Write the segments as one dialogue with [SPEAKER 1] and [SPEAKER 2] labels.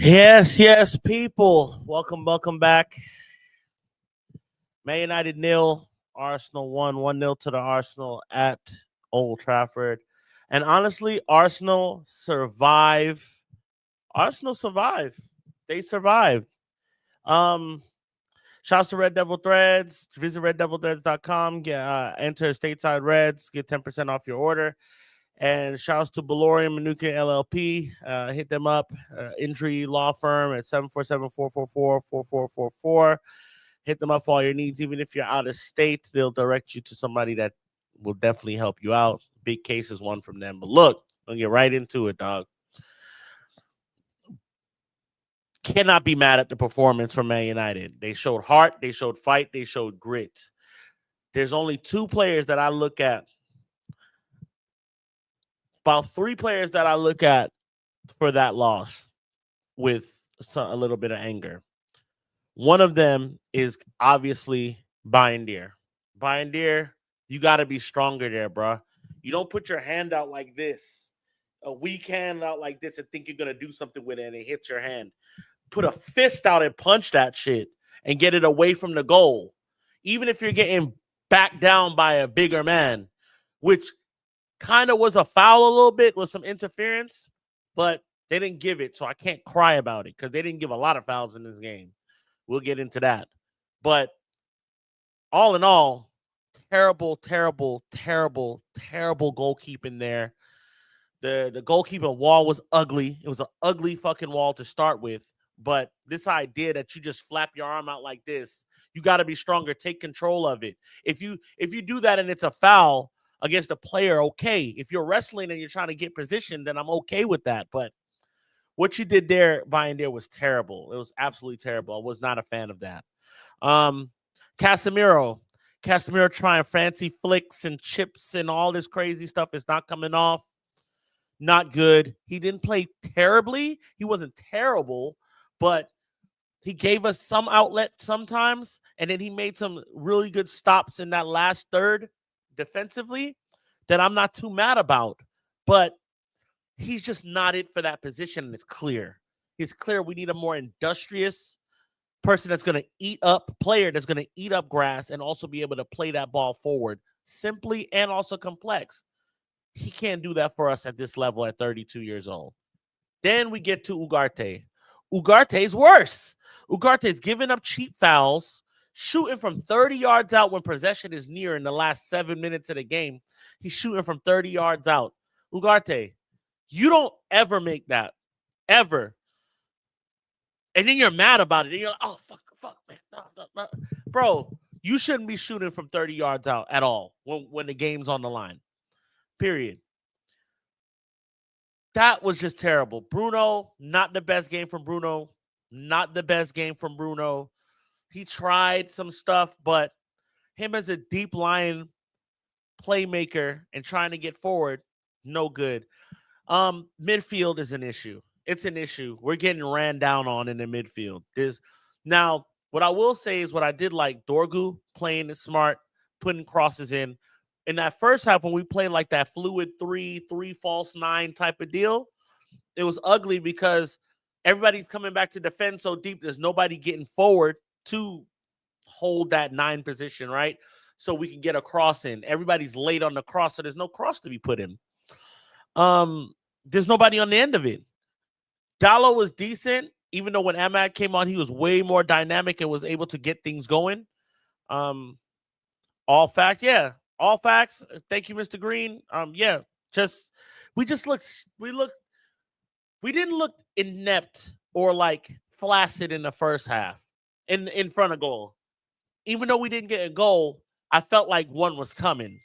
[SPEAKER 1] Yes, people. Welcome back. Man United nil, Arsenal 1-0 to the Arsenal at Old Trafford. And honestly, Arsenal survive. Arsenal survive. They survived. Um, Shouts to Red Devil Threads. Visit reddevilthreads.com. Enter Stateside Reds. Get 10% off your order. And shouts to Belorian Manuka LLP. Hit them up. Injury law firm at 747-444-4444. Hit them up for all your needs. Even if you're out of state, they'll direct you to somebody that will definitely help you out. Big case is one from them. But look, I'll get right into it, dog. Cannot be mad at the performance from Man United. They showed heart, they showed fight, they showed grit. There's only two players that I look at. About three players that I look at for that loss with a little bit of anger. One of them is obviously Bayindir. Bayindir, you got to be stronger there, bro. You don't put your hand out like this, a weak hand out like this, and think you're going to do something with it and it hits your hand. Put a fist out and punch that shit and get it away from the goal. Even if you're getting backed down by a bigger man, which kind of was a foul a little bit with some interference, but they didn't give it, so I can't cry about it because they didn't give a lot of fouls in this game. We'll get into that. But all in all, terrible goalkeeping there. The goalkeeping wall was ugly. It was an ugly fucking wall to start with. But this idea that you just flap your arm out like this, you got to be stronger. Take control of it. If you do that and it's a foul against a player, okay. If you're wrestling and you're trying to get position, then I'm okay with that. But what you did there, Bayindir, was terrible. It was absolutely terrible. I was not a fan of that. Casemiro trying fancy flicks and chips and all this crazy stuff is not coming off. Not good. He didn't play terribly. He wasn't terrible, but he gave us some outlet sometimes, and then he made some really good stops in that last third defensively that I'm not too mad about. But he's just not it for that position, and it's clear. It's clear we need a more industrious person that's going to eat up, player that's going to eat up grass and also be able to play that ball forward simply and also complex. He can't do that for us at this level at 32 years old. Then we get to Ugarte. Ugarte's worse. Ugarte's giving up cheap fouls, shooting from 30 yards out when possession is near in the last 7 minutes of the game. He's shooting from 30 yards out. Ugarte, you don't ever make that. Ever. And then you're mad about it. And you're like, oh, fuck, man. No. Bro, you shouldn't be shooting from 30 yards out at all when the game's on the line. Period. That was just terrible. Bruno, not the best game from Bruno. Not the best game from Bruno. He tried some stuff, but him as a deep line playmaker and trying to get forward, no good. Midfield is an issue. It's an issue. We're getting ran down on in the midfield. Now, what I will say is what I did like Dorgu playing it smart, putting crosses in. In that first half, when we played like that fluid 3 false 9 type of deal, it was ugly because everybody's coming back to defend so deep. There's nobody getting forward to hold that 9 position, right? So we can get a cross in. Everybody's late on the cross, so there's no cross to be put in. There's nobody on the end of it. Dallo was decent, even though when Ahmad came on, he was way more dynamic and was able to get things going. All facts, yeah. All facts. Thank you, Mr. Green. Yeah. We didn't look inept or like flaccid in the first half in front of goal. Even though we didn't get a goal, I felt like one was coming.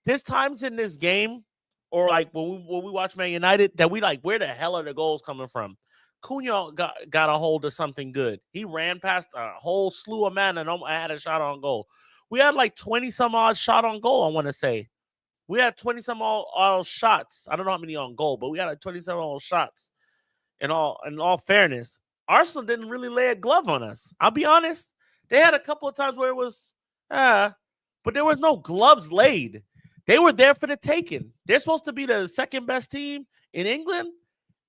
[SPEAKER 1] There's times in this game, or like when we watch Man United, that we like, where the hell are the goals coming from? CUNHA got a hold of something good. He ran past a whole slew of men and had a shot on goal. We had like 20-some odd shot on goal, I want to say. We had 20-some odd shots. I don't know how many on goal, but we had like 20-some odd shots. In all fairness, Arsenal didn't really lay a glove on us. I'll be honest. They had a couple of times where it was, but there was no gloves laid. They were there for the taking. They're supposed to be the second best team in England,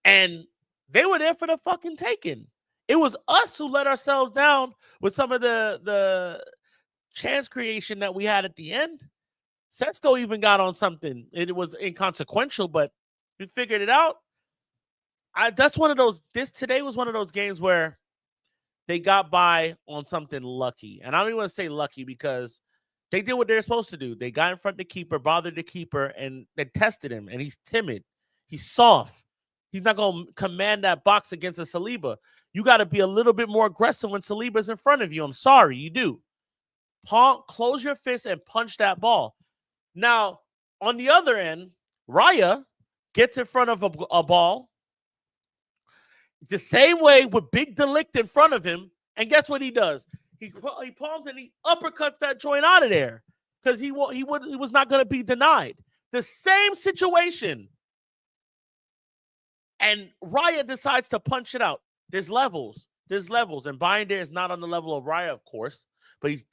[SPEAKER 1] and They were there for the fucking taking. It was us who let ourselves down with some of the chance creation that we had at the end. SESKO even got on something. It was inconsequential, but we figured it out. That's one of those. Today was one of those games where they got by on something lucky. And I don't even want to say lucky because they did what they're supposed to do. They got in front of the keeper, bothered the keeper, and they tested him. And he's timid. He's soft. He's not going to command that box against a Saliba. You got to be a little bit more aggressive when Saliba's in front of you. I'm sorry, you do. Close your fist and punch that ball. Now, on the other end, Raya gets in front of a ball the same way with Big Delict in front of him, and guess what he does? He palms and he uppercuts that joint out of there because he was not going to be denied. The same situation. And Raya decides to punch it out. There's levels. And Binder is not on the level of Raya, of course. But he's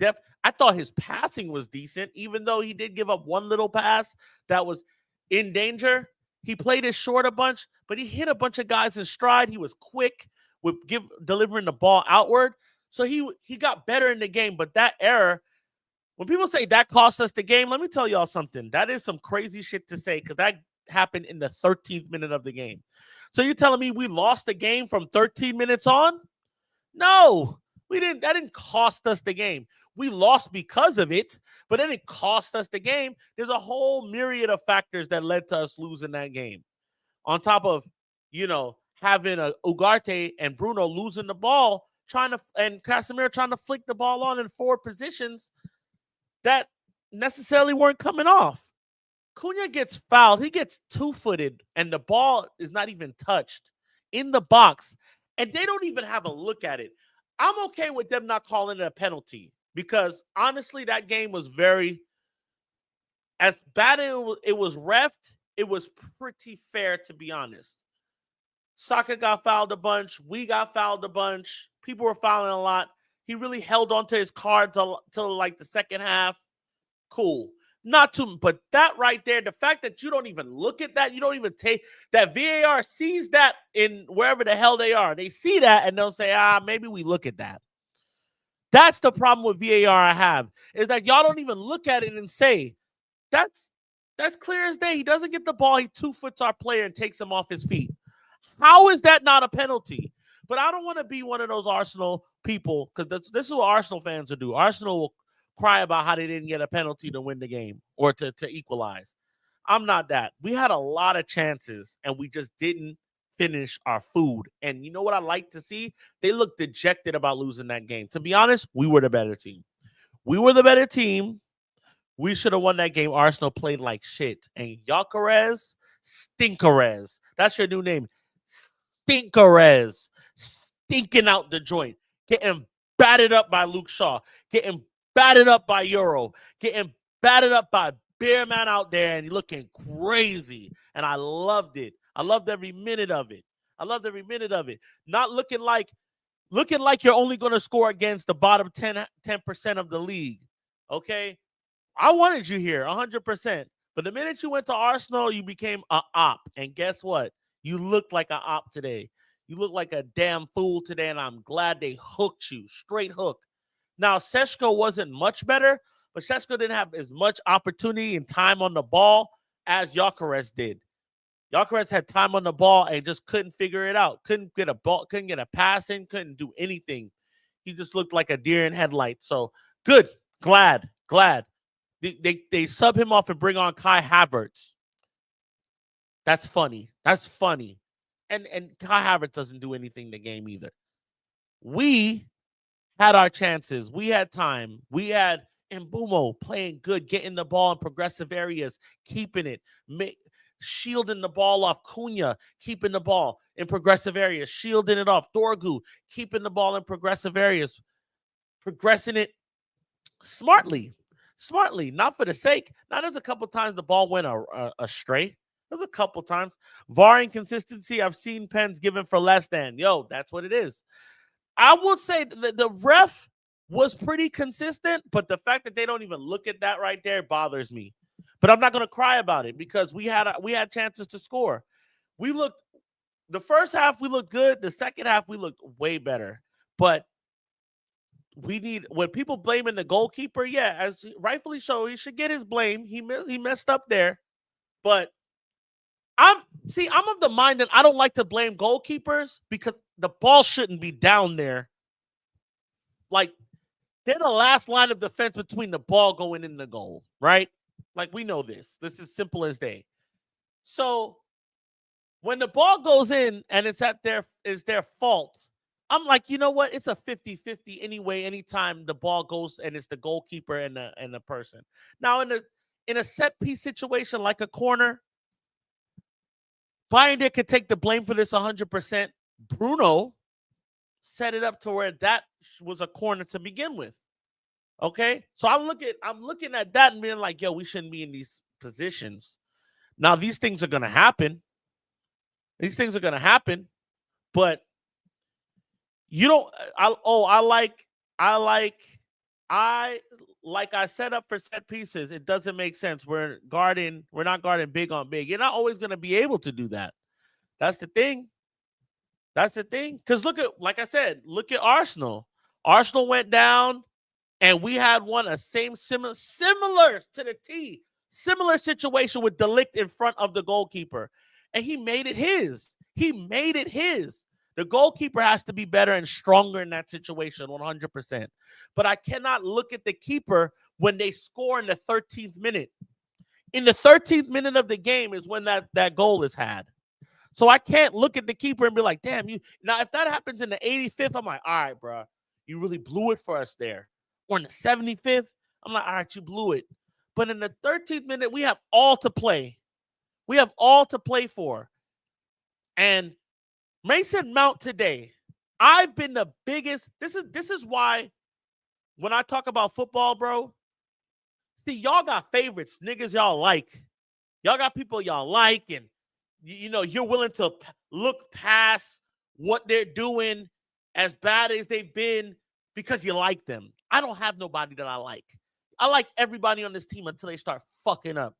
[SPEAKER 1] I thought his passing was decent, even though he did give up one little pass that was in danger. He played his short a bunch, but he hit a bunch of guys in stride. He was quick with delivering the ball outward. So he got better in the game. But that error, when people say that cost us the game, let me tell y'all something. That is some crazy shit to say because that happened in the 13th minute of the game. So you're telling me we lost the game from 13 minutes on? No, we didn't. That didn't cost us the game. We lost because of it, but it didn't cost us the game. There's a whole myriad of factors that led to us losing that game. On top of, having a Ugarte and Bruno losing the ball, and Casemiro trying to flick the ball on in forward positions that necessarily weren't coming off. Cunha gets fouled. He gets two-footed, and the ball is not even touched in the box, and they don't even have a look at it. I'm okay with them not calling it a penalty because, honestly, that game was as bad as it was reffed, it was pretty fair, to be honest. Saka got fouled a bunch. We got fouled a bunch. People were fouling a lot. He really held on to his card till like the second half. Cool. Not too, but that right there, the fact that you don't even look at that, you don't even take that VAR sees that in wherever the hell they are. They see that and they'll say, maybe we look at that. That's the problem with VAR I have, is that y'all don't even look at it and say, that's clear as day. He doesn't get the ball. He two-foots our player and takes him off his feet. How is that not a penalty? But I don't want to be one of those Arsenal people because this is what Arsenal fans will do. Arsenal will cry about how they didn't get a penalty to win the game or to equalize. I'm not that. We had a lot of chances and we just didn't finish our food. And you know what I like to see? They look dejected about losing that game. To be honest, we were the better team. We were the better team. We should have won that game. Arsenal played like shit. And STINKERES, that's your new name. STINKERES, stinking out the joint, getting batted up by Luke Shaw, getting batted up by Euro, getting batted up by Bearman out there and looking crazy. And I loved it. I loved every minute of it. Not looking like you're only going to score against the bottom 10% of the league. Okay? I wanted you here 100%. But the minute you went to Arsenal, you became an op. And guess what? You looked like an op today. You look like a damn fool today, and I'm glad they hooked you. Straight hook. Now, SESKO wasn't much better, but SESKO didn't have as much opportunity and time on the ball as STINKERES did. STINKERES had time on the ball and just couldn't figure it out. Couldn't get a ball, couldn't get a pass in, couldn't do anything. He just looked like a deer in headlights. So, good. Glad. They sub him off and bring on Kai Havertz. That's funny. And Kai Havertz doesn't do anything in the game either. We had our chances. We had time. We had Mbumo playing good, getting the ball in progressive areas, keeping it, shielding the ball off. Cunha keeping the ball in progressive areas, shielding it off. Dorgu keeping the ball in progressive areas, progressing it smartly, not for the sake. Now, there's a couple times the ball went astray. There's a couple times. VAR inconsistency, I've seen pens given for less than. That's what it is. I will say the ref was pretty consistent, but the fact that they don't even look at that right there bothers me. But I'm not going to cry about it because we had chances to score. We looked the first half we looked good. The second half we looked way better. But we need, when people blaming the goalkeeper, yeah, as rightfully so, he should get his blame. He messed up there. But I'm of the mind that I don't like to blame goalkeepers because the ball shouldn't be down there. Like, they're the last line of defense between the ball going in the goal, right? Like, we know this. This is simple as day. So when the ball goes in and it's their fault, I'm like, you know what? It's a 50-50 anyway, anytime the ball goes and it's the goalkeeper and the person. Now, in a set piece situation like a corner, Bayern could take the blame for this 100%. Bruno set it up to where that was a corner to begin with. Okay? So I'm looking at that and being like, yo, we shouldn't be in these positions. Now, these things are going to happen. But you don't, I set up for set pieces. It doesn't make sense. We're not guarding big on big. You're not always going to be able to do that. That's the thing. Because like I said, look at Arsenal. Arsenal went down and we had similar to the T, similar situation with De Ligt in front of the goalkeeper. And he made it his. The goalkeeper has to be better and stronger in that situation, 100%. But I cannot look at the keeper when they score in the 13th minute. In the 13th minute of the game is when that goal is had. So I can't look at the keeper and be like, damn, you. Now, if that happens in the 85th, I'm like, all right, bro, you really blew it for us there. Or in the 75th, I'm like, all right, you blew it. But in the 13th minute, we have all to play. For. And Mason Mount today, I've been the biggest. This is why when I talk about football, bro, see, y'all got favorites, niggas y'all like. Y'all got people y'all like, and you're willing to look past what they're doing as bad as they've been because you like them. I don't have nobody that I like. I like everybody on this team until they start fucking up.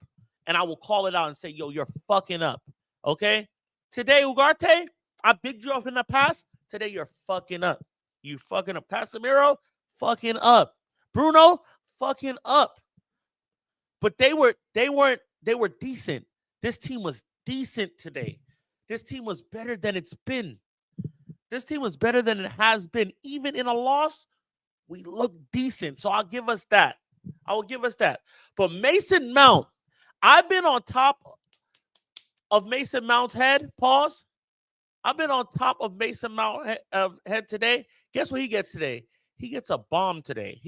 [SPEAKER 1] And I will call it out and say, yo, you're fucking up. Okay? Today, Ugarte, I bigged you up in the past. Today, you're fucking up. You fucking up. Casemiro, fucking up. Bruno, fucking up. But they were decent. This team was decent today. This team was better than it's been. This team was better than it has been. Even in a loss, we look decent. So I'll give us that. But Mason Mount, I've been on top of Mason Mount's head. Pause. I've been on top of Mason Mount's head today. Guess what he gets today? He gets a bomb today.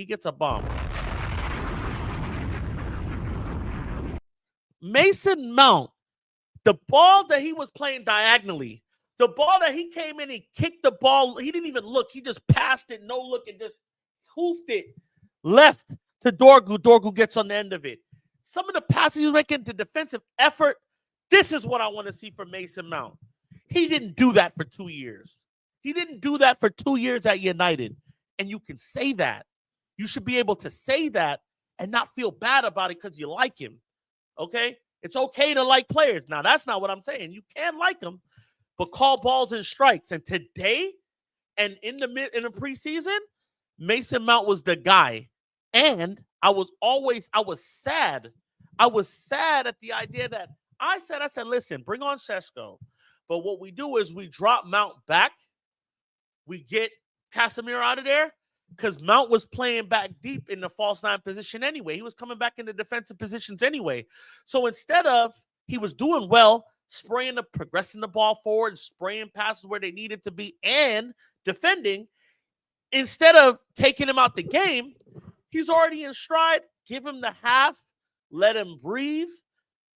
[SPEAKER 1] Mason Mount, the ball that he was playing diagonally, the ball that he came in, he kicked the ball. He didn't even look. He just passed it, no look, and just hoofed it left to Dorgu. Dorgu gets on the end of it. Some of the passes he was making, the defensive effort, this is what I want to see from Mason Mount. He didn't do that for 2 years. At United. And you can say that. You should be able to say that and not feel bad about it because you like him. Okay? It's okay to like players. Now, that's not what I'm saying. You can like them, but call balls and strikes. And today, and in the preseason, Mason Mount was the guy. And I was sad. I was sad at the idea that I said, listen, bring on SESKO. But what we do is we drop Mount back. We get Casemiro out of there because Mount was playing back deep in the false nine position anyway. He was coming back into defensive positions anyway. So instead of, he was doing well, progressing the ball forward, spraying passes where they needed to be, and defending, instead of taking him out the game, he's already in stride. Give him the half, let him breathe,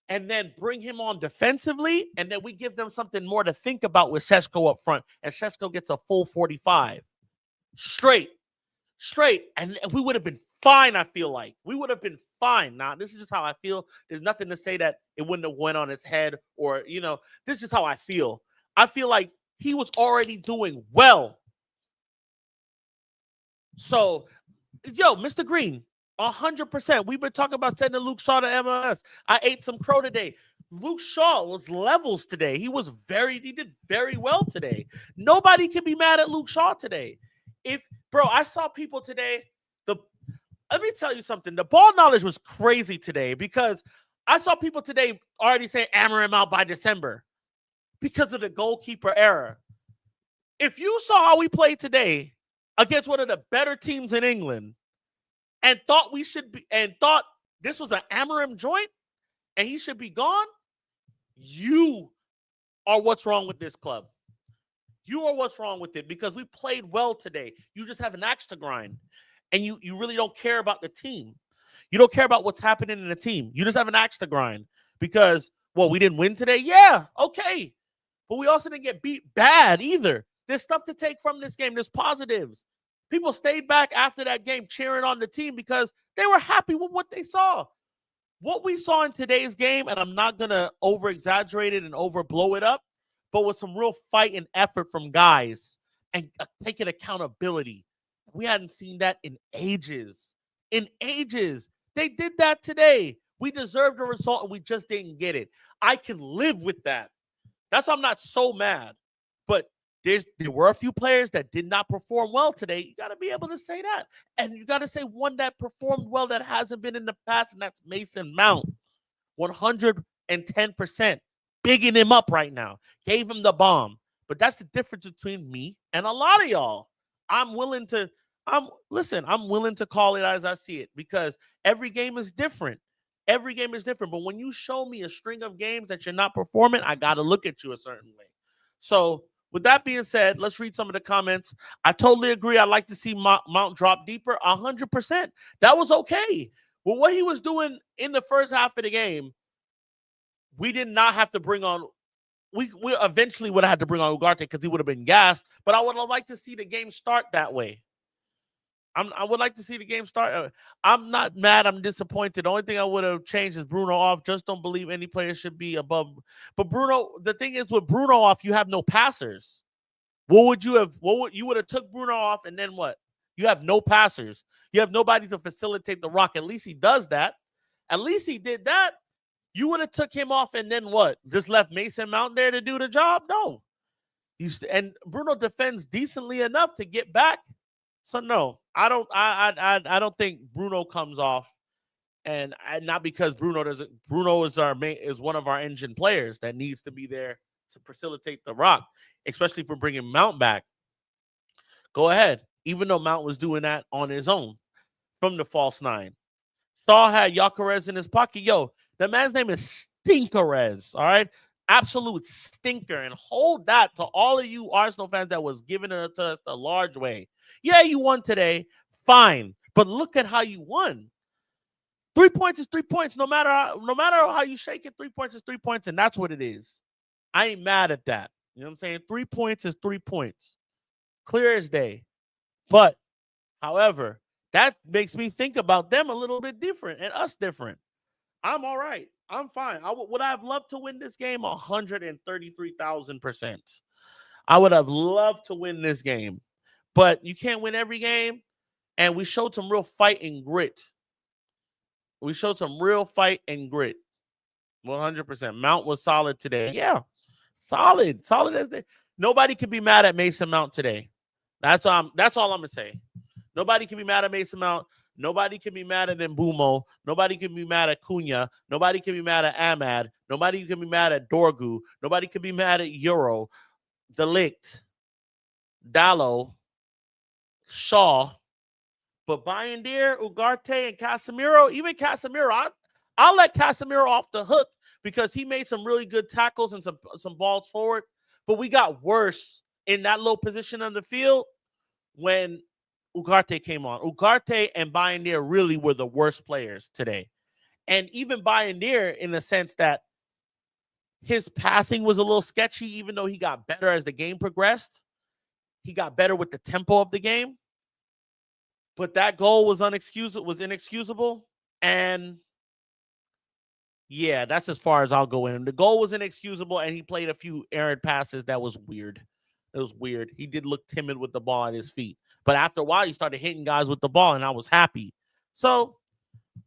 [SPEAKER 1] and then bring him on defensively, and then we give them something more to think about with SESKO up front, and SESKO gets a full 45. Straight. And we would have been fine, I feel like. We would have been fine. Now, this is just how I feel. There's nothing to say that it wouldn't have went on his head or, this is just how I feel. I feel like he was already doing well. So, yo, Mr. Green, 100%. We've been talking about sending Luke Shaw to MLS. I ate some crow today. Luke Shaw was levels today. He did very well today. Nobody can be mad at Luke Shaw today. I saw people today, let me tell you something. The ball knowledge was crazy today because I saw people today already say hammer him out by December because of the goalkeeper error. If you saw how we played today against one of the better teams in England and thought this was an hammer him joint and he should be gone, you are what's wrong with this club. You are what's wrong with it because we played well today. You just have an axe to grind. And you really don't care about the team. You don't care about what's happening in the team. You just have an axe to grind because, we didn't win today? Yeah, okay. But we also didn't get beat bad either. There's stuff to take from this game. There's positives. People stayed back after that game cheering on the team because they were happy with what they saw. What we saw in today's game, and I'm not going to over-exaggerate it and overblow it up, but with some real fight and effort from guys and taking accountability. We hadn't seen that in ages. In ages. They did that today. We deserved a result, and we just didn't get it. I can live with that. That's why I'm not so mad. But there were a few players that did not perform well today. You got to be able to say that. And you got to say one that performed well that hasn't been in the past, and that's Mason Mount. 110%. Bigging him up right now. Gave him the bomb. But that's the difference between me and a lot of y'all. I'm willing to call it as I see it because every game is different. Every game is different. But when you show me a string of games that you're not performing, I got to look at you a certain way. So with that being said, let's read some of the comments. I totally agree. I'd like to see Mount drop deeper. 100%. That was okay. Well, what he was doing in the first half of the game, we did not have to bring on. We eventually would have had to bring on Ugarte because he would have been gassed. But I would have liked to see the game start that way. I would like to see the game start. I'm not mad. I'm disappointed. The only thing I would have changed is Bruno off. Just don't believe any player should be above. But Bruno, the thing is with Bruno off, you have no passers. You would have took Bruno off and then what? You have no passers. You have nobody to facilitate the rock. At least he does that. At least he did that. You would have took him off and then what? Just left Mason Mount there to do the job? No. And Bruno defends decently enough to get back. So no, I don't think Bruno comes off, and not because Bruno doesn't. Bruno is one of our engine players that needs to be there to facilitate the rock, especially for bringing Mount back. Go ahead, even though Mount was doing that on his own from the false nine. Shaw had Gyökeres in his pocket. Yo, the man's name is STINKERES. All right. Absolute stinker, and hold that to all of you Arsenal fans that was giving it to us a large way. Yeah, you won today, fine, but look at how you won. 3 points is 3 points. No matter how you shake it, 3 points is 3 points, and that's what it is. I ain't mad at that. You know what I'm saying? 3 points is 3 points, clear as day. But, however, that makes me think about them a little bit different and us different. I'm all right. I'm fine. Would I have loved to win this game? 133,000%. I would have loved to win this game. But you can't win every game. And we showed some real fight and grit. 100%. Mount was solid today. Yeah. Solid as they. Nobody can be mad at Mason Mount today. That's all I'm going to say. Nobody can be mad at Mason Mount. Nobody can be mad at Mbumo. Nobody can be mad at Cunha. Nobody can be mad at Ahmad. Nobody can be mad at Dorgu. Nobody can be mad at Euro, Delict, Dallo, Shaw. But Bayindir, Ugarte, and Casemiro, even Casemiro, I'll let Casemiro off the hook because he made some really good tackles and some balls forward. But we got worse in that low position on the field when Ugarte came on. Ugarte and Bayindir really were the worst players today. And even Bayindir, in the sense that his passing was a little sketchy, even though he got better as the game progressed. He got better with the tempo of the game. But that goal was inexcusable. And yeah, that's as far as I'll go in. The goal was inexcusable, and he played a few errant passes that was weird. It was weird. He did look timid with the ball at his feet. But after a while, he started hitting guys with the ball, and I was happy. So,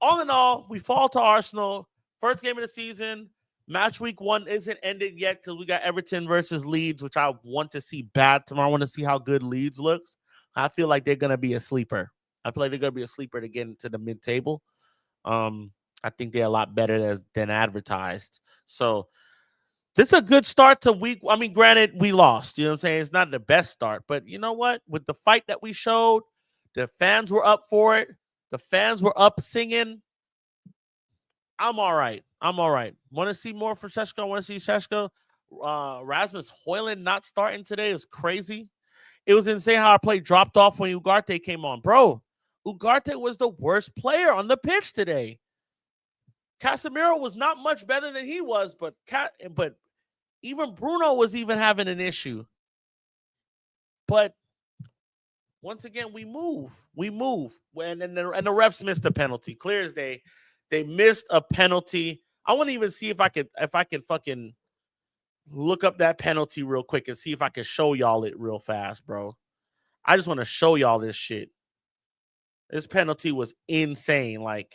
[SPEAKER 1] all in all, we fall to Arsenal. First game of the season. Match week 1 isn't ended yet because we got Everton versus Leeds, which I want to see bad tomorrow. I want to see how good Leeds looks. I feel like they're going to be a sleeper. I feel like they're going to be a sleeper to get into the mid-table. I think they're a lot better than advertised. So this is a good start to week. I mean, granted, we lost. You know what I'm saying? It's not the best start. But you know what? With the fight that we showed, the fans were up for it. The fans were up singing. I'm all right. I'm all right. Want to see more from SESKO? I want to see SESKO. Rasmus Højlund not starting today is crazy. It was insane how our play dropped off when Ugarte came on. Bro, Ugarte was the worst player on the pitch today. Casemiro was not much better than he was, but even Bruno was even having an issue. But once again, we move. And the refs missed a penalty. Clear as day. They missed a penalty. I want to even see if I could fucking look up that penalty real quick and see if I can show y'all it real fast, bro. I just want to show y'all this shit. This penalty was insane. Like,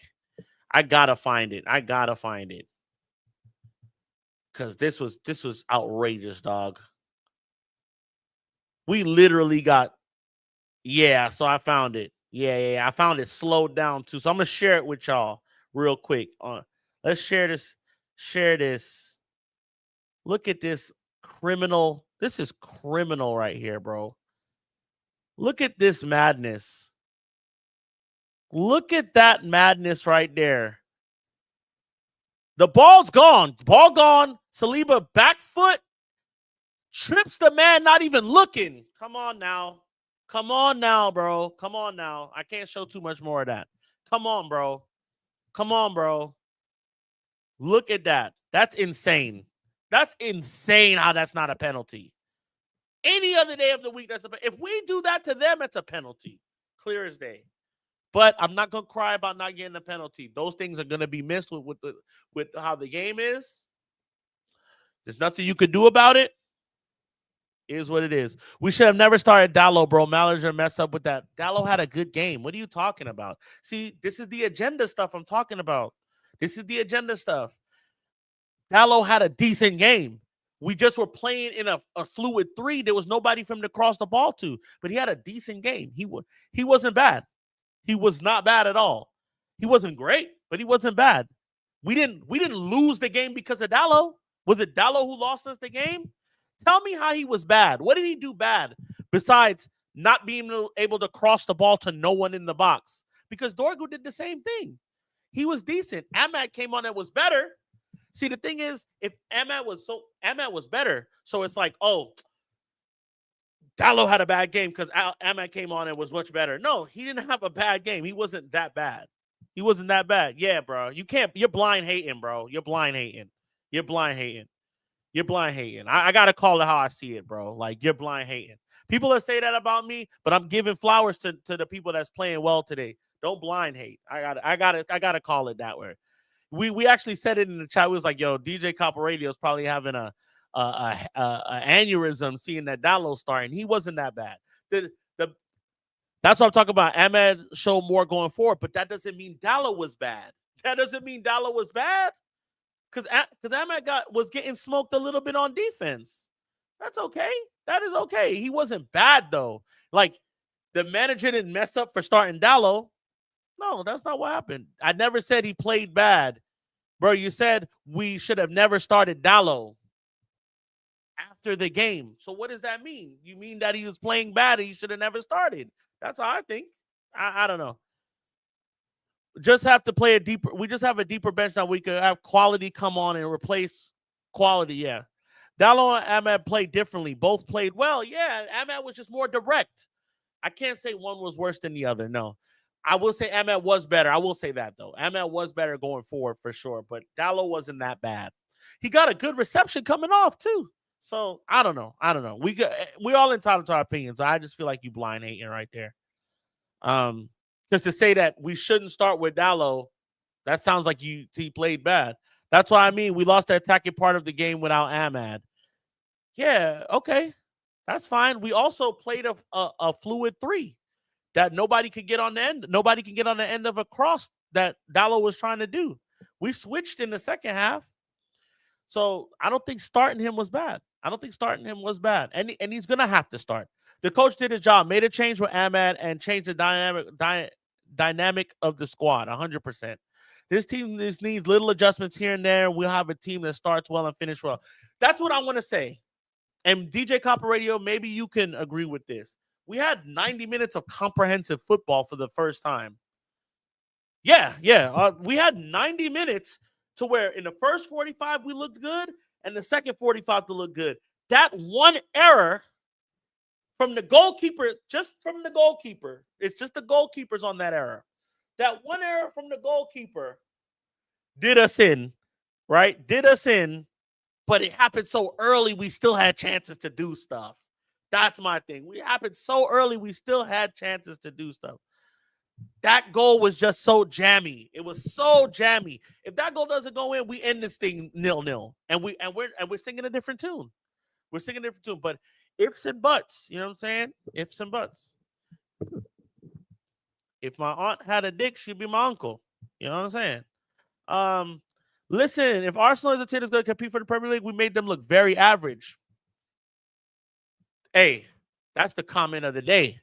[SPEAKER 1] I gotta find it. Because this was outrageous, dog. We literally got, yeah, so I found it. Yeah, I found it slowed down too. So I'm gonna share it with y'all real quick. Let's share this. Look at this criminal. This is criminal right here, bro. Look at this madness. Look at that madness right there. The ball's gone. Ball gone. Saliba back foot. Trips the man, not even looking. Come on now, bro. Come on now. I can't show too much more of that. Come on, bro. Look at that. That's insane. That's insane how that's not a penalty. Any other day of the week, if we do that to them, it's a penalty. Clear as day. But I'm not going to cry about not getting a penalty. Those things are going to be missed with how the game is. There's nothing you could do about it. It is what it is. We should have never started Dallo, bro. Manager messed up with that. Dallo had a good game. What are you talking about? See, this is the agenda stuff I'm talking about. This is the agenda stuff. Dallo had a decent game. We just were playing in a fluid 3. There was nobody for him to cross the ball to, but he had a decent game. He wasn't bad. He was not bad at all. He wasn't great, but he wasn't bad. We didn't lose the game because of Dallo. Was it Dallo who lost us the game? Tell me how he was bad. What did he do bad besides not being able to cross the ball to no one in the box? Because Dorgu did the same thing. He was decent. Ahmad came on and was better. See, the thing is, if Ahmad was better, so it's like, oh, Dallo had a bad game because Ahmad came on and was much better. No, he didn't have a bad game. He wasn't that bad. Yeah, bro. You're blind hating, bro. You're blind hating. I got to call it how I see it, bro. Like, you're blind hating. People that say that about me, but I'm giving flowers to the people that's playing well today. Don't blind hate. I got to call it that way. We actually said it in the chat. We was like, yo, DJ Copper Radio is probably having a aneurysm seeing that Dallo starting. He wasn't that bad. That's what I'm talking about. Ahmed showed more going forward, but that doesn't mean Dallo was bad. Because Ahmed was getting smoked a little bit on defense. That's okay. That is okay. He wasn't bad, though. Like, the manager didn't mess up for starting Dallo. No, that's not what happened. I never said he played bad. Bro, you said we should have never started Dallo after the game. So what does that mean? You mean that he was playing bad and he should have never started? That's how I think. I don't know. Just have to play we just have a deeper bench now. We could have quality come on and replace quality. Yeah. Dallo and Ahmed played differently. Both played well. Yeah. Ahmed was just more direct. I can't say one was worse than the other. No. I will say Ahmed was better. I will say that, though. Ahmed was better going forward for sure, but Dallo wasn't that bad. He got a good reception coming off, too. So, I don't know. We're all entitled to our opinions. I just feel like you blind hating right there. Because to say that we shouldn't start with Dallo, that sounds like he played bad. That's why I mean we lost the attacking part of the game without Ahmad. Yeah, okay. That's fine. We also played a fluid 3 that nobody could get on the end. Nobody can get on the end of a cross that Dallo was trying to do. We switched in the second half. So I don't think starting him was bad. And he's gonna have to start. The coach did his job, made a change with Ahmad, and changed the dynamic of the squad 100%. This team just needs little adjustments here and there. We'll have a team that starts well and finish well. That's what I want to say. And DJ Copper Radio, maybe you can agree with this. We had 90 minutes of comprehensive football for the first time. Yeah. We had 90 minutes to where in the first 45 we looked good and the second 45 to look good. That one error from the goalkeeper, just from the goalkeeper, it's just the goalkeepers on that error. That one error from the goalkeeper did us in, right? Did us in, but it happened so early we still had chances to do stuff. That's my thing. We happened so early we still had chances to do stuff. That goal was just so jammy. It was so jammy. If that goal doesn't go in, we end this thing 0-0. And we're singing a different tune. But ifs and buts, you know what I'm saying? Ifs and buts. If my aunt had a dick, she'd be my uncle. You know what I'm saying? Listen, if Arsenal as a team is going to compete for the Premier League, we made them look very average. Hey, that's the comment of the day.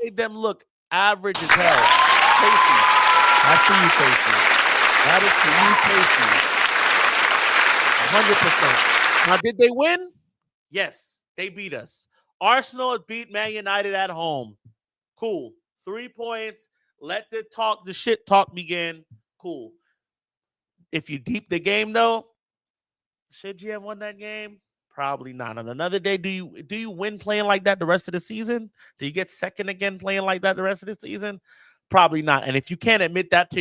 [SPEAKER 1] Made them look average as hell. Casey. That's for you, Casey. That is for you, Casey. 100%. Now, did they win? Yes, they beat us. Arsenal beat Man United at home. Cool. 3 points. Let the shit talk begin. Cool. If you deep the game, though, should you have won that game? Probably not. On another day, do you win playing like that the rest of the season? Do you get second again playing like that the rest of the season? Probably not. And if you can't admit that to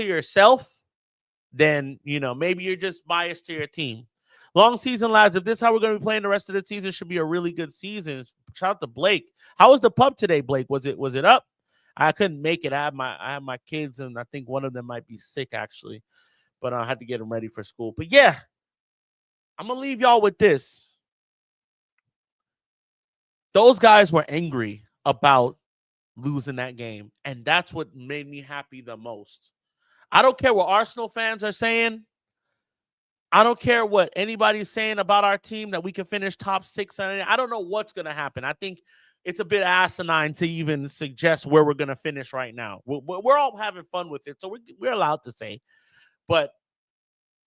[SPEAKER 1] yourself, then maybe you're just biased to your team. Long season, lads. If this is how we're going to be playing the rest of the season, should be a really good season. Shout out to Blake. How was the pub today, Blake? Was it up? I couldn't make it. I have my kids, and I think one of them might be sick actually, but I had to get them ready for school. But yeah. I'm going to leave y'all with this. Those guys were angry about losing that game, and that's what made me happy the most. I don't care what Arsenal fans are saying. I don't care what anybody's saying about our team that we can finish top 6. I don't know what's going to happen. I think it's a bit asinine to even suggest where we're going to finish right now. We're all having fun with it, so we're allowed to say. But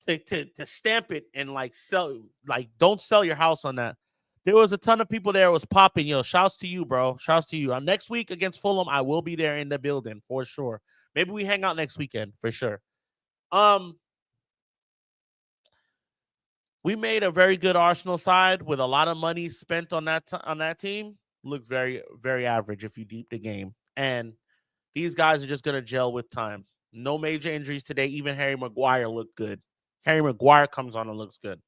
[SPEAKER 1] to stamp it and don't sell your house on that. There was a ton of people there. It was popping. Shouts to you, bro. Shouts to you. Next week against Fulham, I will be there in the building for sure. Maybe we hang out next weekend for sure. We made a very good Arsenal side with a lot of money spent on that team. Looks very, very average if you deep the game. And these guys are just going to gel with time. No major injuries today. Even Harry Maguire looked good. Harry Maguire comes on and looks good.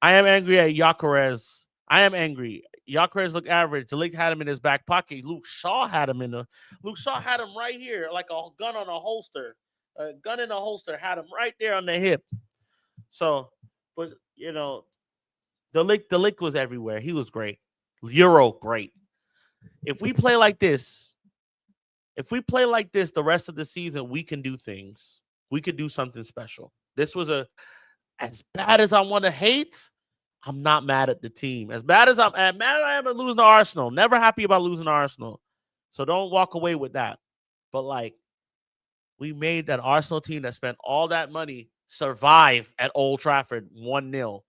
[SPEAKER 1] I am angry at Gyökeres. Gyökeres looked average. De Ligt had him in his back pocket. Luke Shaw had him right here, like a gun on a holster. A gun in a holster, had him right there on the hip. So, but De Ligt was everywhere. He was great. Euro, great. If we play like this the rest of the season, we can do things. We could do something special. This was as bad as I want to hate, I'm not mad at the team. As mad as I am at losing to Arsenal. Never happy about losing to Arsenal. So don't walk away with that. But we made that Arsenal team that spent all that money survive at Old Trafford 1-0.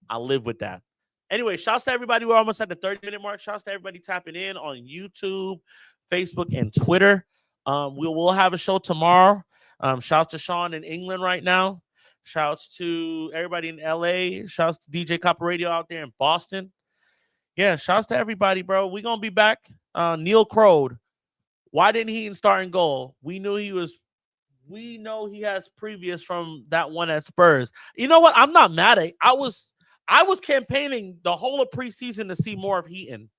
[SPEAKER 1] I live with that. Anyway, shouts to everybody. We're almost at the 30-minute mark. Shouts to everybody tapping in on YouTube, Facebook, and Twitter. We'll have a show tomorrow. Shouts to Sean in England right now. Shouts to everybody in LA. Shouts to DJ Copper Radio out there in Boston. Yeah, shouts to everybody, bro. We're going to be back. Neil Crowd. Why didn't he start in goal? We know he has previous from that one at Spurs. You know what? I'm not mad at it. I was campaigning the whole of preseason to see more of Heaton.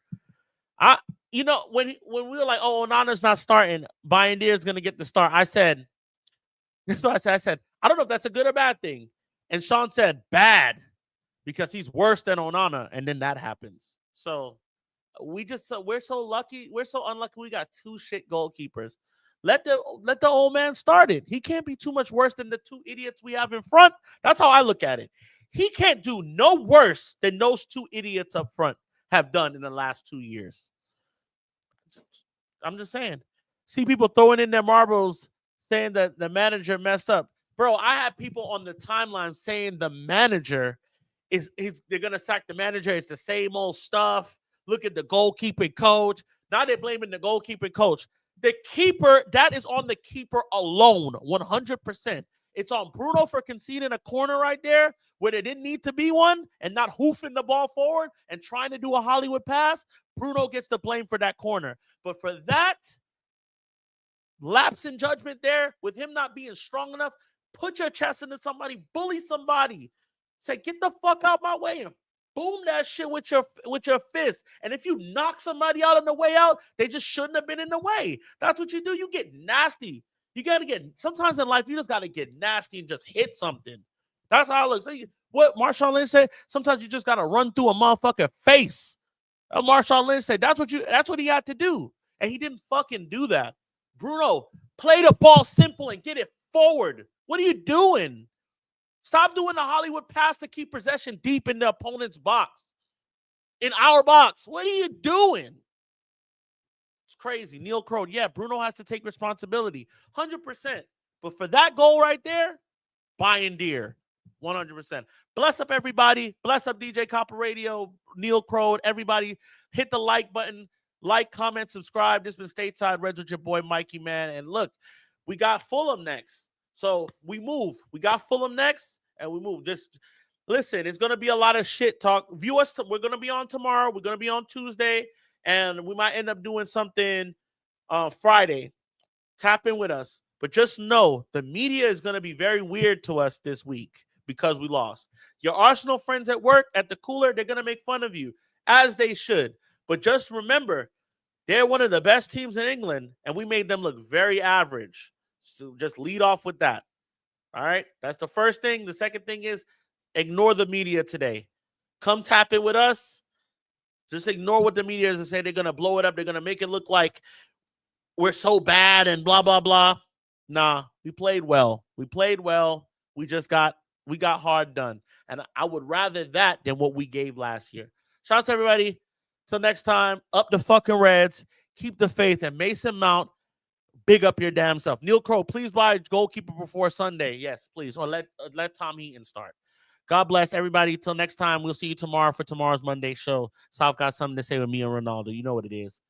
[SPEAKER 1] When we were like, oh, Onana's not starting, Bayindir is going to get the start. I said, that's what I said. I don't know if that's a good or bad thing. And Sean said, bad, because he's worse than Onana. And then that happens. So we're so lucky. We're so unlucky. We got 2 shit goalkeepers. Let the old man start it. He can't be too much worse than the two idiots we have in front. That's how I look at it. He can't do no worse than those two idiots up front have done in the last 2 years. I'm just saying. See people throwing in their marbles saying that the manager messed up. Bro, I had people on the timeline saying the manager they're going to sack the manager. It's the same old stuff. Look at the goalkeeping coach. Now they're blaming the goalkeeping coach. The keeper, that is on the keeper alone, 100%. It's on Bruno for conceding a corner right there where there didn't need to be one and not hoofing the ball forward and trying to do a Hollywood pass. Bruno gets the blame for that corner. But for that lapse in judgment there, with him not being strong enough, put your chest into somebody, bully somebody. Say, get the fuck out my way and boom that shit with your fist. And if you knock somebody out on the way out, they just shouldn't have been in the way. That's what you do. You get nasty. You got to get, sometimes in life, you just got to get nasty and just hit something. That's how it looks. What Marshawn Lynch said, sometimes you just got to run through a motherfucking face. Marshawn Lynch said, that's what he had to do. And he didn't fucking do that. Bruno, play the ball simple and get it forward. What are you doing? Stop doing the Hollywood pass to keep possession deep in the opponent's box. In our box. What are you doing? It's crazy. Neil Crow, yeah, Bruno has to take responsibility. 100%. But for that goal right there, buying deer. 100%. Bless up, everybody. Bless up, DJ Copper Radio, Neil Crow, everybody. Hit the like button. Like, comment, subscribe. This has been Stateside Reds with your boy, Mikey, man. And look, we got Fulham next. So we move. We got Fulham next, and we move. Just listen, it's going to be a lot of shit talk. View us. We're going to be on tomorrow. We're going to be on Tuesday, and we might end up doing something Friday. Tap in with us. But just know the media is going to be very weird to us this week because we lost. Your Arsenal friends at work, at the cooler, they're going to make fun of you, as they should. But just remember, they're one of the best teams in England, and we made them look very average. So just lead off with that. All right? That's the first thing. The second thing is ignore the media today. Come tap it with us. Just ignore what the media is and say they're going to blow it up. They're going to make it look like we're so bad and blah, blah, blah. Nah, we played well. We played well. We got hard done. And I would rather that than what we gave last year. Shout out to everybody. Till next time, up the fucking Reds. Keep the faith. And Mason Mount, big up your damn self. Neil Crow, please buy goalkeeper before Sunday. Yes, please. Or let Tom Heaton start. God bless everybody. Till next time, we'll see you tomorrow for tomorrow's Monday show. South got something to say with me and Ronaldo. You know what it is.